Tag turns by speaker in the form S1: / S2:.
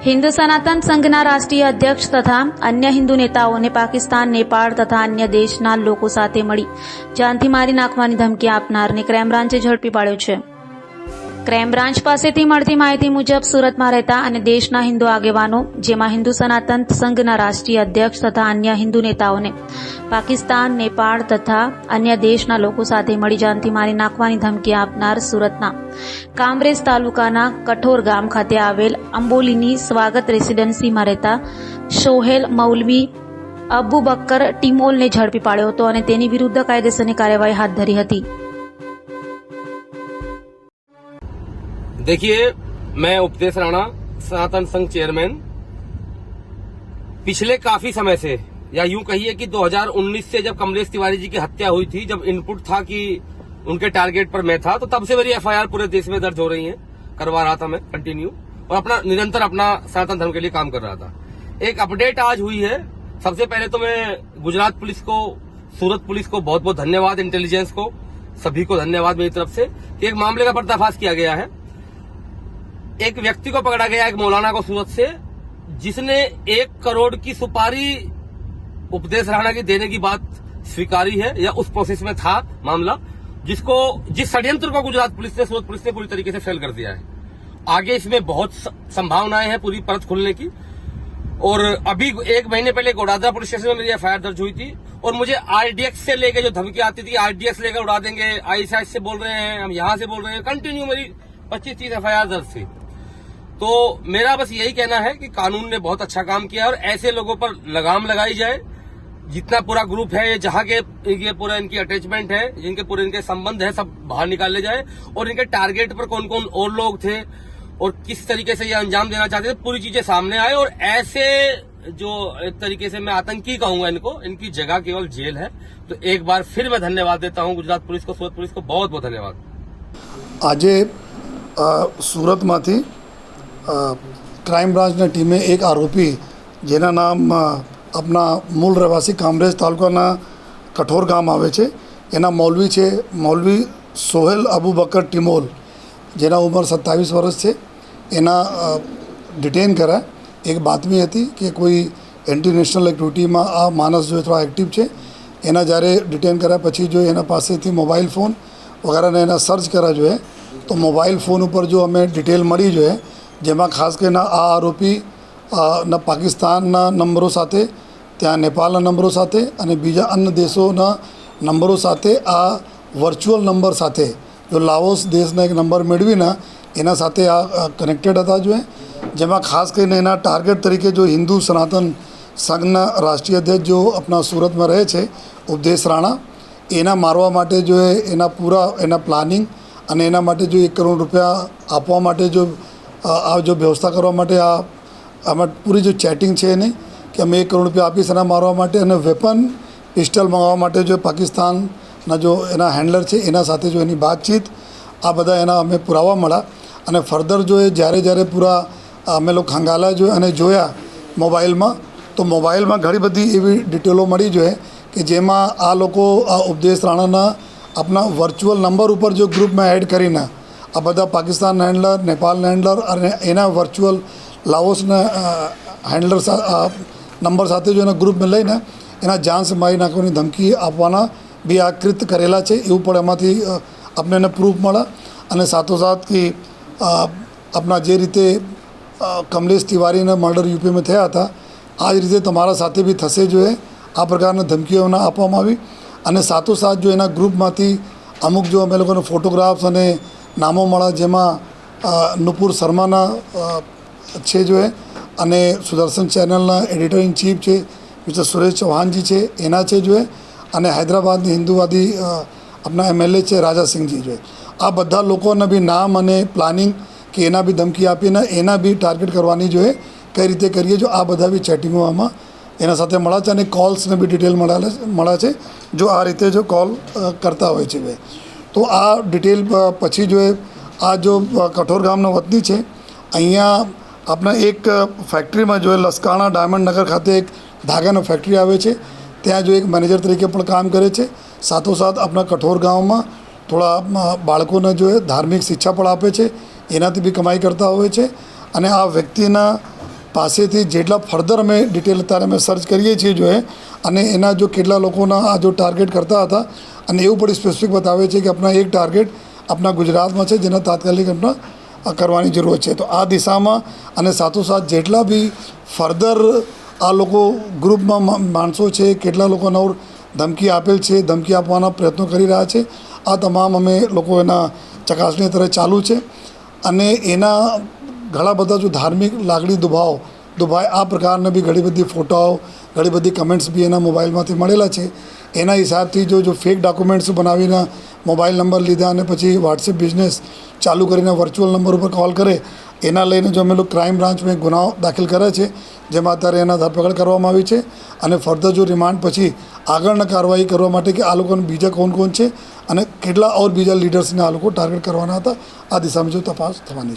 S1: हिंदू सनातन संघना राष्ट्रीय अध्यक्ष तथा अन्य हिंदू नेताओने पाकिस्तान, नेपाळ तथा अन्य देशना लोको साथे मળી જાનથી મારી નાખવાની ધમકી આપનારને ક્રાઇમ બ્રાન્ચે ઝડપી પાડ્યો છે। ક્રાઇમ બ્રાન્ચ પાસેથી મળતી માહિતી મુજબ સુરતમાં રહેતા અને દેશના હિન્દુ આગેવાનો જેમાં હિન્દુ સનાતન સંઘના રાષ્ટ્રીય અધ્યક્ષ તથા અન્ય હિન્દુ નેતાઓને પાકિસ્તાન, नेपाळ તથા અન્ય દેશના લોકો સાથે મળી જાનથી મારી નાખવાની ધમકી આપનાર સુરતના કામરેજ તાલુકાના કઠોર ગામ ખાતે આવેલ અંબોલીની સ્વાગત રેસિડેન્સીમાં રહેતા સોહેલ મૌલવી અબુ બક્કર ટીમોલને ઝડપી પાડ્યો હતો અને તેની વિરુદ્ધ કાયદેસરની કાર્યવાહી હાથ ધરી હતી।
S2: देखिए, मैं उपदेश राणा, सनातन संघ चेयरमैन, पिछले काफी समय से या यूं कहिए कि 2019 से जब कमलेश तिवारी जी की हत्या हुई थी, जब इनपुट था कि उनके टारगेट पर मैं था, तो तब से मेरी एफआईआर पूरे देश में दर्ज हो रही है, करवा रहा था मैं कंटिन्यू और अपना निरंतर अपना सनातन धर्म के लिए काम कर रहा था। एक अपडेट आज हुई है। सबसे पहले तो मैं गुजरात पुलिस को, सूरत पुलिस को बहुत बहुत धन्यवाद, इंटेलिजेंस को, सभी को धन्यवाद मेरी तरफ से कि एक मामले का पर्दाफाश किया गया है। एक व्यक्ति को पकड़ा गया, एक मौलाना को सूरत से, जिसने 1 करोड़ की सुपारी उपदेश राणा की देने की बात स्वीकारी है या उस प्रोसेस में था मामला, जिस षड्यंत्र को गुजरात पुलिस ने, सूरत पुलिस ने पूरी तरीके से फेल कर दिया है। आगे इसमें बहुत संभावनाएं हैं पूरी परत खुलने की। और अभी 1 महीने पहले गोडादरा पुलिस स्टेशन में मेरी एफआईआर दर्ज हुई थी और मुझे आरडीएक्स से लेके जो धमकी आती थी, आरडीएक्स लेकर उड़ा देंगे, आईएसआईएस से बोल रहे हैं, हम यहां से बोल रहे हैं, कंटिन्यू मेरी 25-30 एफआईआर दर्ज थी। तो मेरा बस यही कहना है कि कानून ने बहुत अच्छा काम किया और ऐसे लोगों पर लगाम लगाई जाए। जितना पूरा ग्रुप है, जहां के ये पूरा इनकी अटैचमेंट है, जिनके पूरे इनके संबंध है, सब बाहर निकाले जाए और इनके टारगेट पर कौन कौन और लोग थे और किस तरीके से ये अंजाम देना चाहते थे, पूरी चीजें सामने आए। और ऐसे जो एक तरीके से मैं आतंकी कहूंगा इनको, इनकी जगह केवल जेल है। तो एक बार फिर मैं धन्यवाद देता हूं गुजरात पुलिस को, सूरत पुलिस को बहुत बहुत धन्यवाद।
S3: आज सूरत में क्राइम ब्रांचनी टीमें एक आरोपी जेना नाम अपना मूल रहवासी कामरेज तालुकाना कठोर गाम आवे छे, एना मौलवी छे, मौलवी सोहेल अबू बकर टीमोल, जेना उम्र 27 वर्ष है, एना डिटेन करा। एक बातमी थी कि कोई एंटी नेशनल एक्टिविटी में आ मानस जो थोड़ा एक्टिव है, एना जयरे डिटेन करा पछी जो एना पासे थी मोबाइल फोन वगैरह ने एना सर्च करा जो है, तो मोबाइल फोन पर जो हमें डिटेल मળી जो है, જેમાં ખાસ કરીને આ આરોપી ના પાકિસ્તાનના નંબરો સાથે, ત્યાં નેપાળના નંબરો સાથે અને બીજા અન્ય દેશોના નંબરો સાથે આ વર્ચ્યુઅલ નંબર સાથે જો લાઓસ દેશના એક નંબર મેળવીને એના સાથે આ કનેક્ટેડ હતા જો જેમાં ખાસ કરીને એના ટાર્ગેટ તરીકે જો હિન્દુ સનાતન સંઘના રાષ્ટ્રીય અધ્યક્ષ જો આપણા સુરતમાં રહે છે ઉપદેશ રાણા, એના મારવા માટે જો એના પૂરા એના પ્લાનિંગ અને એના માટે જો 1 કરોડ રૂપિયા આપવા માટે જો आ जो व्यवस्था करवा माटे आम पूरी जो चैटिंग है नहीं कि अमे 1 करोड़ रुपया आपीश एना मारवा माटे अने वेपन पिस्टल मंगावा माटे जो पाकिस्तान जो एना हेन्डलर है एना साथे जो एनी बातचीत आ बधा एना अमे पुरावा मळ्या अने फर्दर जो ज्यारे ज्यारे पूरा अमे लोग खंगाला जो अने जोया मोबाइल में, तो मोबाइल में घणी बधी एवी डिटेलो मળી जो है कि जेमां आ लोको आ उपदेश राणाना अपना वर्च्युअल नंबर पर जो ग्रुप में एड करीने आ बधा पाकिस्तान हेन्डलर, नेपाल हेन्डलर और एना वर्च्युअल लाओस हेन्डलर नंबर साथ जो ग्रुप में लईने एना जान से मारी नाखवानी धमकी आपवाना भी आ कृत्य करेला है एवं पण एमांथी अपने प्रूफ मळ्या। अने साथोसाथ कि अपना जे रीते कमलेश तिवारी ने मर्डर यूपी में थया था, आ ज रीते तमारा साथे भी थशे जो है आ प्रकारनी धमकीओ आपवामां आवी। अने साथोसाथ जो एना ग्रुपमांथी अमुक जो अमे लोकोने फोटोग्राफ्स अने नामों मळ्या, जेमां नुपुर शर्माना छे जो है अने सुदर्शन चैनलना एडिटर इन चीफ है मिस्टर सुरेश चौहान जी है, एना है जो है अने हैदराबाद हिंदुवादी अपना एमएलए है राजा सिंह जी जो है। आ बधा लोकोने भी नाम अने प्लानिंग कि एना भी धमकी आपीने एना भी टार्गेट करवानी जो है कई रीते करिए जो आ बधा भी चैटिंगों आमां एना साथे मळ्या छे अने कॉल्स ने भी डिटेल मळ्या छे जो आ रीते जो कॉल करता होय छे। तो आ डिटेल पछी जो है आ जो कठोर गामना वतनी है, अहींया अपना एक फैक्टरी में जो है लसकाणा डायमंड नगर खाते एक धागानो फैक्टरी आवे छे, त्यां जो एक मैनेजर तरीके पण काम करे छे। साथोसाथ अपना कठोर गाँव में थोड़ा बाळकोने जो है धार्मिक शिक्षा पण आपे छे, एनाथी भी कमाई करता होय छे। अने आ व्यक्तिना પાસેથી જેટલા ફર્ધર અમે ડિટેલ અત્યારે અમે સર્ચ કરીએ છીએ જોઈએ અને એના જો કેટલા લોકોના આ જો ટાર્ગેટ કરતા હતા અને એવું પણ સ્પેસિફિક બતાવે છે કે આપણા એક ટાર્ગેટ આપણા ગુજરાતમાં છે જેના તાત્કાલિક આપણા કરવાની જરૂર છે. તો આ દિશામાં અને સાથોસાથ જેટલા બી ફર્ધર આ લોકો ગ્રુપમાં માણસો છે, કેટલા લોકોને ઓર ધમકી આપેલ છે, ધમકી આપવાના પ્રયત્નો કરી રહ્યા છે, આ તમામ અમે લોકો એના ચકાસણી તરફ ચાલુ છે. અને એના ઘણા બધા જો ધાર્મિક લાગણી દુભાય આ પ્રકારના બી ઘણી બધી ફોટાઓ, ઘણી બધી કમેન્ટ્સ બી એના મોબાઈલમાંથી મળેલા છે. એના હિસાબથી જો ફેક ડોક્યુમેન્ટ્સ બનાવીને મોબાઈલ નંબર લીધા અને પછી વોટ્સએપ બિઝનેસ ચાલુ કરીને વર્ચ્યુઅલ નંબર ઉપર કોલ કરે, એના લઈને જો અમે લોકો ક્રાઇમ બ્રાન્ચમાં ગુનાઓ દાખલ કરે છે, જેમાં અત્યારે એના ધરપકડ કરવામાં આવી છે. અને ફર્ધર જો રિમાન્ડ પછી આગળના કાર્યવાહી કરવા માટે કે આ લોકોને બીજા કોણ છે અને કેટલા ઓર બીજા લીડર્સને આ લોકો ટાર્ગેટ કરવાના હતા, આ દિશામાં જો તપાસ થવાની છે.